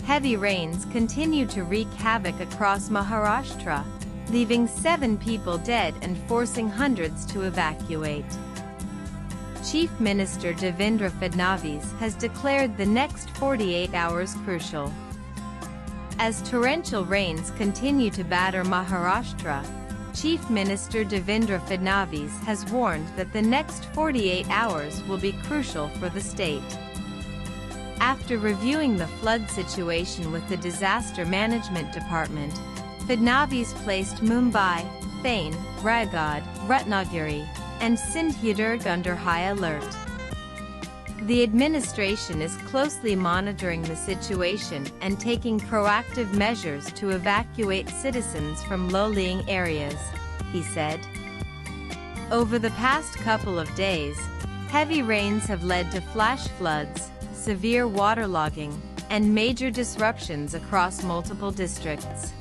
heavy rains continue to wreak havoc across Maharashtra, leaving 7 people dead and forcing hundreds to evacuate. Chief Minister Devendra Fadnavis has declared the next 48 hours crucial. As torrential rains continue to batter Maharashtra, Chief Minister Devendra Fadnavis has warned that the next 48 hours will be crucial for the state. After reviewing the flood situation with the Disaster Management Department, Fadnavis placed Mumbai, Thane, Raigad, Ratnagiri, and Sindhudurg under high alert. The administration is closely monitoring the situation and taking proactive measures to evacuate citizens from low-lying areas, he said. Over the past couple of days, heavy rains have led to flash floods, severe waterlogging, and major disruptions across multiple districts.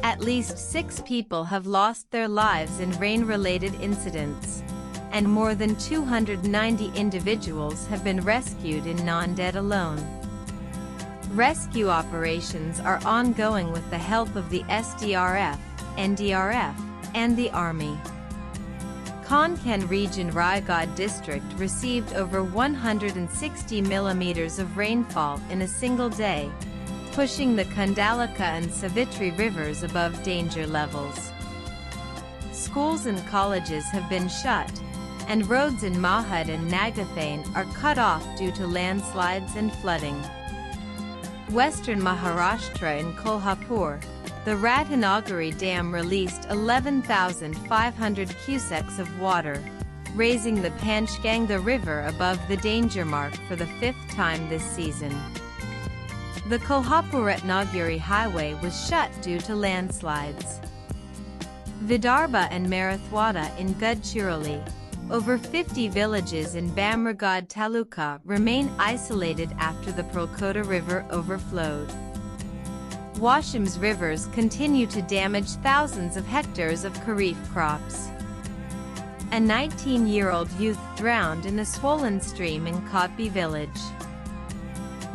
At least 6 people have lost their lives in rain-related incidents, and more than 290 individuals have been rescued in Nanded alone. Rescue operations are ongoing with the help of the SDRF, NDRF, and the Army. Konkan region Raigad district received over 160 millimeters of rainfall in a single day, pushing the Kandalika and Savitri rivers above danger levels. Schools and colleges have been shut, and roads in Mahad and Nagathane are cut off due to landslides and flooding. Western Maharashtra in Kolhapur, the Ratnagiri Dam released 11,500 cusecs of water, raising the Panchganga River above the danger mark for the 5th time this season. The Kolhapur-Ratnagiri highway was shut due to landslides. Vidarbha and Marathwada in Gadchiroli, over 50 villages in Bamragad Taluka remain isolated after the Prokota River overflowed. Washam's rivers continue to damage thousands of hectares of kharif crops. A 19-year-old youth drowned in a swollen stream in Kotbi village.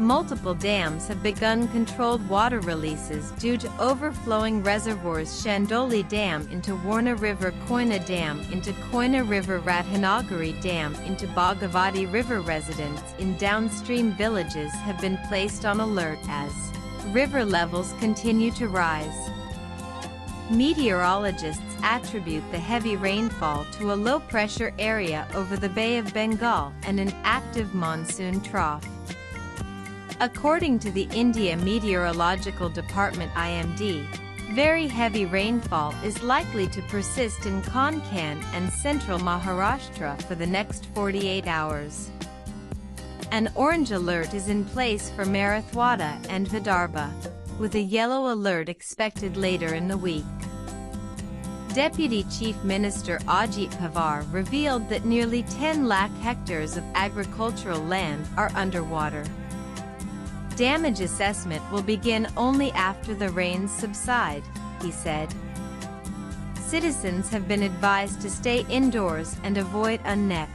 Multiple dams have begun controlled water releases due to overflowing reservoirs. Chandoli Dam into Warna River, Koyna Dam into Koyna River, Ratnagiri Dam into Bhagavati River. Residents in downstream villages have been placed on alert as river levels continue to rise. Meteorologists attribute the heavy rainfall to a low-pressure area over the Bay of Bengal and an active monsoon trough. According to the India Meteorological Department (IMD), very heavy rainfall is likely to persist in Konkan and central Maharashtra for the next 48 hours. An orange alert is in place for Marathwada and Vidarbha, with a yellow alert expected later in the week. Deputy Chief Minister Ajit Pawar revealed that nearly 10 lakh hectares of agricultural land are underwater. Damage assessment will begin only after the rains subside, he said. Citizens have been advised to stay indoors and avoid unnet.